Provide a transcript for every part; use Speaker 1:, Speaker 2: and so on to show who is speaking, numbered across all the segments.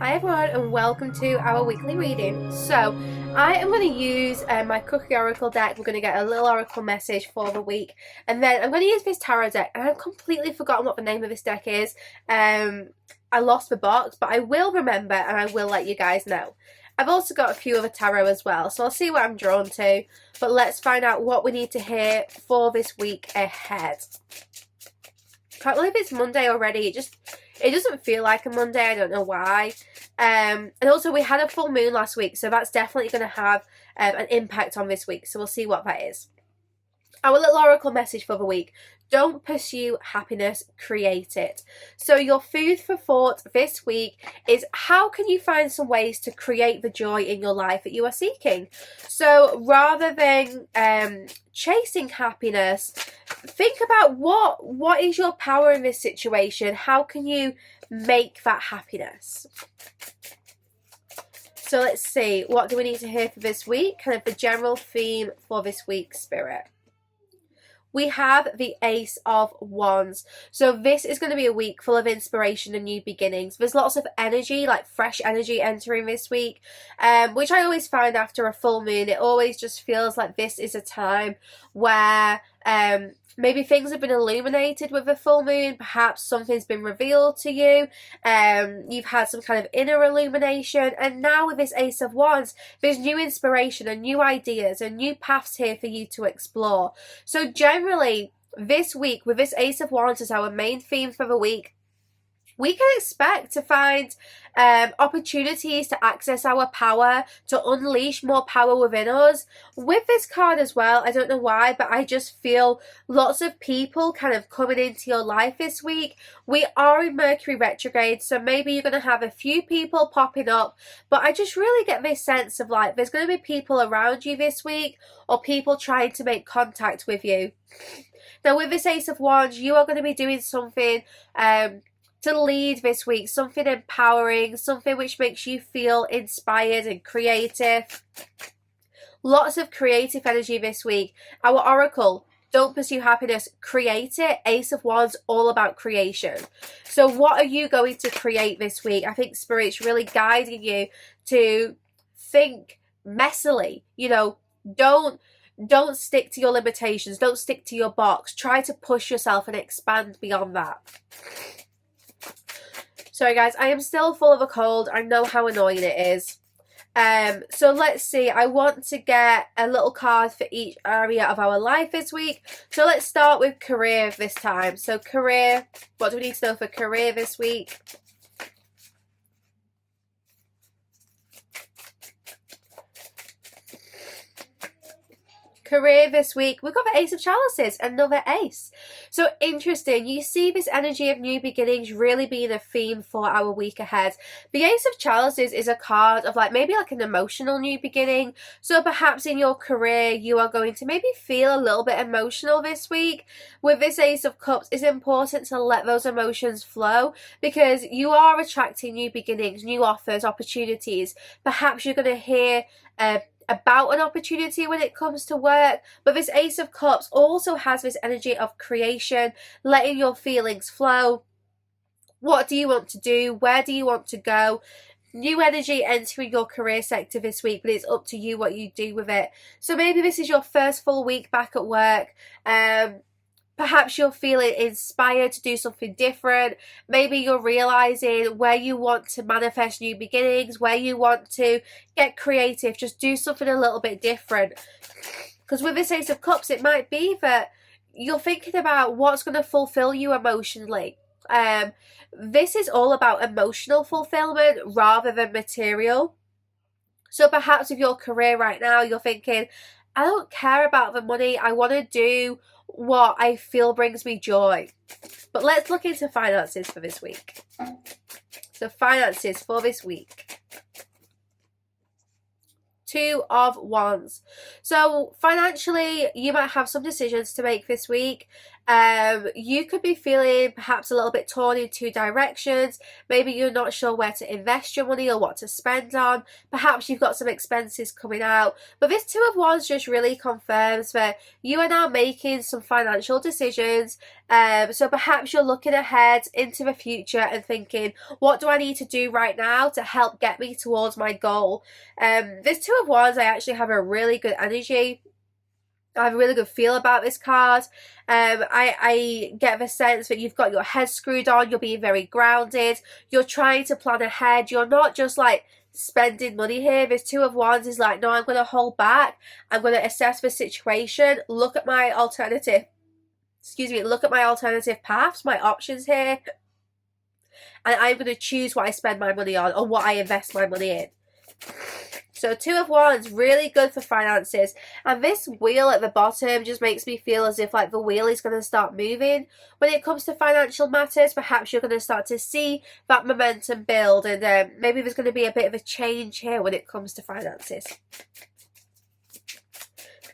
Speaker 1: Hi everyone and welcome to our weekly reading. So I am going to use my Cookie Oracle deck. We're going to get a little oracle message for the week, and then I'm going to use this tarot deck, and I've completely forgotten what the name of this deck is. I lost the box, but I will remember and I will let you guys know. I've also got a few other tarot as well, so I'll see what I'm drawn to, but let's find out what we need to hear for this week ahead. Can't believe it's Monday already. It doesn't feel like a Monday. I don't know why. And also we had a full moon last week, so that's definitely going to have an impact on this week. So we'll see what that is. Our little oracle message for the week: don't pursue happiness, create it. So your food for thought this week is, how can you find some ways to create the joy in your life that you are seeking? So rather than chasing happiness, think about what is your power in this situation. How can you make that happiness? So let's see, what do we need to hear for this week? Kind of the general theme for this week, Spirit. We have the Ace of Wands. So this is going to be a week full of inspiration and new beginnings. There's lots of energy, like fresh energy entering this week, which I always find after a full moon. It always just feels like this is a time where maybe things have been illuminated with the full moon. Perhaps something's been revealed to you. You've had some kind of inner illumination. And now with this Ace of Wands, there's new inspiration and new ideas and new paths here for you to explore. So generally, this week, with this Ace of Wands as our main theme for the week, we can expect to find opportunities to access our power, to unleash more power within us. With this card as well, I don't know why, but I just feel lots of people kind of coming into your life this week. We are in Mercury retrograde, so maybe you're going to have a few people popping up, but I just really get this sense of like there's going to be people around you this week, or people trying to make contact with you. Now with this Ace of Wands, you are going to be doing something to lead this week, something empowering, something which makes you feel inspired and creative. Lots of creative energy this week. Our oracle: don't pursue happiness, create it. Ace of Wands, all about creation. So what are you going to create this week? I think Spirit's really guiding you to think messily. You know, don't stick to your limitations. Don't stick to your box. Try to push yourself and expand beyond that. Sorry guys, I am still full of a cold. I know how annoying it is. So let's see. I want to get a little card for each area of our life this week. So let's start with career this time. So career, what do we need to know for career this week? Career this week, we've got the Ace of Chalices, another ace. So interesting, you see this energy of new beginnings really being a theme for our week ahead. The Ace of Chalices is a card of like maybe like an emotional new beginning. So perhaps in your career you are going to maybe feel a little bit emotional this week. With this Ace of Cups, it's important to let those emotions flow, because you are attracting new beginnings, new offers, opportunities. Perhaps you're going to hear about an opportunity when it comes to work, but this Ace of Cups also has this energy of creation, letting your feelings flow. What do you want to do? Where do you want to go? New energy entering your career sector this week, but it's up to you what you do with it. So maybe this is your first full week back at work. Perhaps you're feeling inspired to do something different. Maybe you're realizing where you want to manifest new beginnings, where you want to get creative, just do something a little bit different. Because with this Ace of Cups, it might be that you're thinking about what's going to fulfill you emotionally. This is all about emotional fulfillment rather than material. So perhaps with your career right now, you're thinking, I don't care about the money. I want to do what I feel brings me joy. But let's look into finances for this week. So finances for this week. Two of Wands. So financially, you might have some decisions to make this week. You could be feeling perhaps a little bit torn in two directions. Maybe you're not sure where to invest your money or what to spend on. Perhaps you've got some expenses coming out. But this Two of Wands just really confirms that you are now making some financial decisions. So perhaps you're looking ahead into the future and thinking, what do I need to do right now to help get me towards my goal? This Two of Wands, I actually have a really good energy. I have a really good feel about this card. I get the sense that you've got your head screwed on, you're being very grounded, you're trying to plan ahead, you're not just like spending money here. This Two of Wands is like, no, I'm going to hold back, I'm going to assess the situation, look at my alternative paths, my options here, and I'm going to choose what I spend my money on or what I invest my money in. So Two of Wands, really good for finances. And this wheel at the bottom just makes me feel as if like the wheel is going to start moving when it comes to financial matters. Perhaps you're going to start to see that momentum build, and maybe there's going to be a bit of a change here when it comes to finances.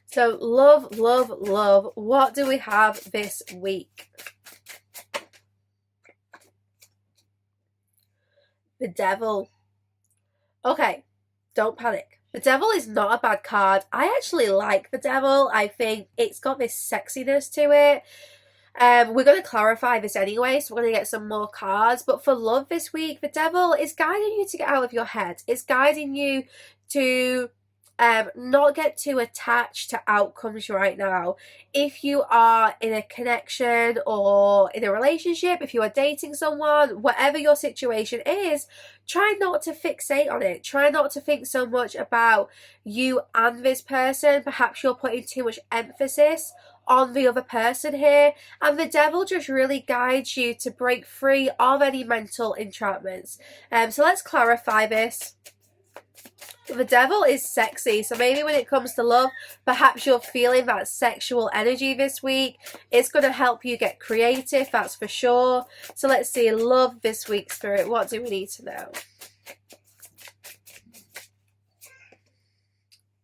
Speaker 1: So love, love, love. What do we have this week? The Devil. Okay. Don't panic. The Devil is not a bad card. I actually like the Devil. I think it's got this sexiness to it. We're going to clarify this anyway, so we're going to get some more cards. But for love this week, the Devil is guiding you to get out of your head. It's guiding you to not get too attached to outcomes right now. If you are in a connection or in a relationship, if you are dating someone, whatever your situation is, try not to fixate on it. Try not to think so much about you and this person. Perhaps you're putting too much emphasis on the other person here, and the Devil just really guides you to break free of any mental entrapments. So let's clarify this. The Devil is sexy, so maybe when it comes to love, perhaps you're feeling that sexual energy this week. It's going to help you get creative, that's for sure. So let's see, love this week, Spirit. What do we need to know?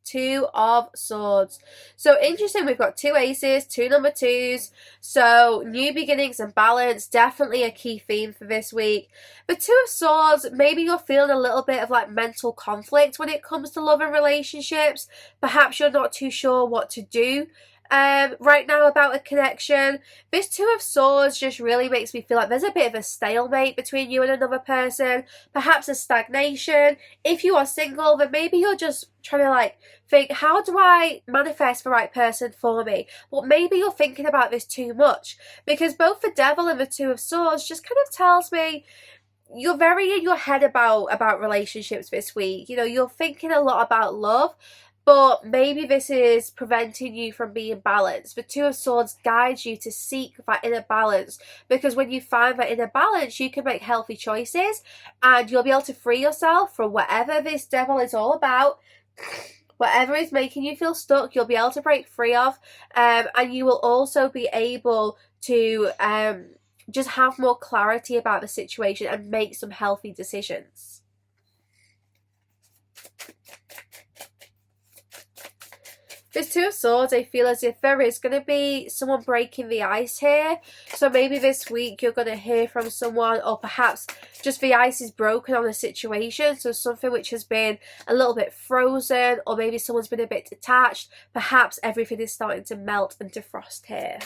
Speaker 1: Two of Swords. So interesting, we've got two aces, two number twos. So new beginnings and balance, definitely a key theme for this week. The Two of Swords, maybe you're feeling a little bit of like mental conflict when it comes to love and relationships. Perhaps you're not too sure what to do right now about a connection. This Two of Swords just really makes me feel like there's a bit of a stalemate between you and another person, perhaps a stagnation. If you are single, then maybe you're just trying to like think, how do I manifest the right person for me? Well, maybe you're thinking about this too much, because both the Devil and the Two of Swords just kind of tells me you're very in your head about relationships this week. You know, you're thinking a lot about love, but maybe this is preventing you from being balanced. The Two of Swords guides you to seek that inner balance, because when you find that inner balance, you can make healthy choices and you'll be able to free yourself from whatever this Devil is all about. Whatever is making you feel stuck, you'll be able to break free of, and you will also be able to just have more clarity about the situation and make some healthy decisions. This Two of Swords, I feel as if there is going to be someone breaking the ice here. So maybe this week you're going to hear from someone, or perhaps just the ice is broken on a situation. So something which has been a little bit frozen, or maybe someone's been a bit detached. Perhaps everything is starting to melt and defrost here.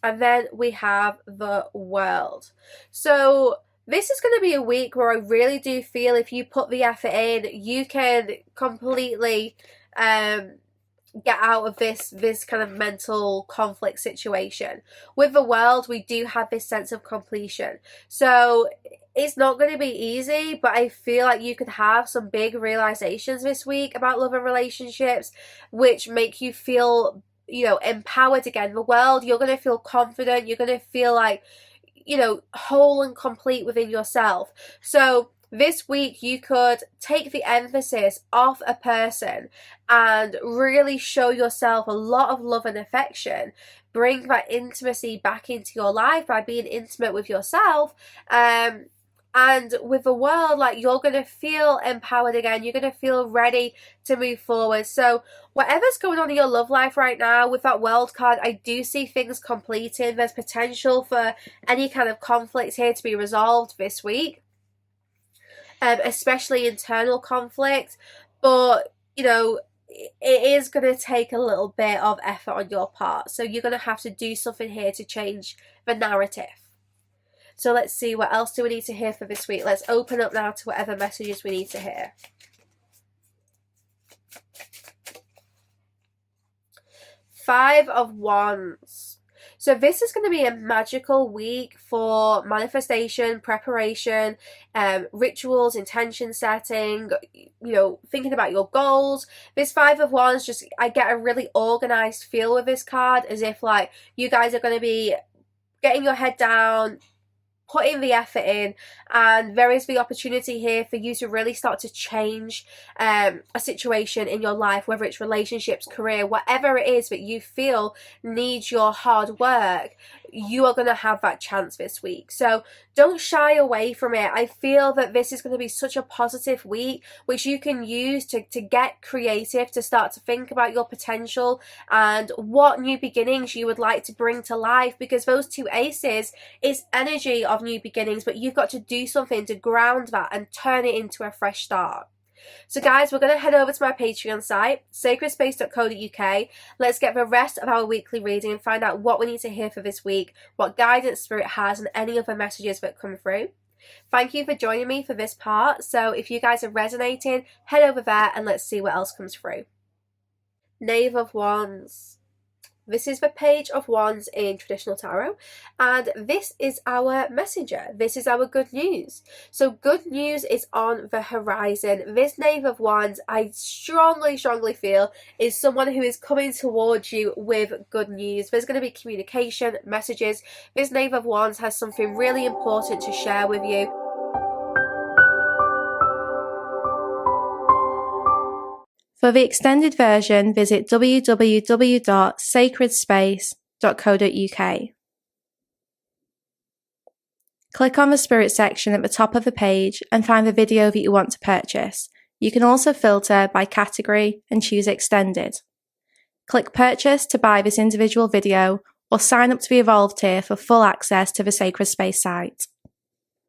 Speaker 1: And then we have the World. So this is going to be a week where I really do feel if you put the effort in, you can completely get out of this kind of mental conflict situation. With the World, we do have this sense of completion. So it's not going to be easy, but I feel like you could have some big realizations this week about love and relationships, which make you feel, you know, empowered again. The World, you're going to feel confident. You're going to feel like, you know, whole and complete within yourself. So this week you could take the emphasis off a person and really show yourself a lot of love and affection. Bring that intimacy back into your life by being intimate with yourself. And with the world, like, you're going to feel empowered again. You're going to feel ready to move forward. So whatever's going on in your love life right now, with that world card, I do see things completing. There's potential for any kind of conflicts here to be resolved this week, especially internal conflict. But, you know, it is going to take a little bit of effort on your part. So you're going to have to do something here to change the narrative. So let's see, what else do we need to hear for this week? Let's open up now to whatever messages we need to hear. Five of Wands. So this is going to be a magical week for manifestation, preparation, rituals, intention setting, you know, thinking about your goals. This Five of Wands, just, I get a really organized feel with this card, as if like you guys are going to be getting your head down, putting the effort in, and there is the opportunity here for you to really start to change a situation in your life, whether it's relationships, career, whatever it is that you feel needs your hard work. You are going to have that chance this week. So don't shy away from it. I feel that this is going to be such a positive week, which you can use to get creative, to start to think about your potential and what new beginnings you would like to bring to life, because those two aces is energy of new beginnings, but you've got to do something to ground that and turn it into a fresh start. So guys, we're going to head over to my Patreon site, sacredspace.co.uk. Let's get the rest of our weekly reading and find out what we need to hear for this week, what guidance Spirit has, and any other messages that come through. Thank you for joining me for this part. So if you guys are resonating, head over there and let's see what else comes through. Knave of Wands. This is the Page of Wands in traditional tarot, and this is our messenger. This is our good news. So good news is on the horizon. This Knave of Wands, I strongly feel, is someone who is coming towards you with good news. There's going to be communication, messages. This Knave of Wands has something really important to share with you.
Speaker 2: For the extended version, visit www.sacredspace.co.uk. Click on the Spirit section at the top of the page and find the video that you want to purchase. You can also filter by category and choose Extended. Click Purchase to buy this individual video, or sign up to the Evolved tier for full access to the Sacred Space site.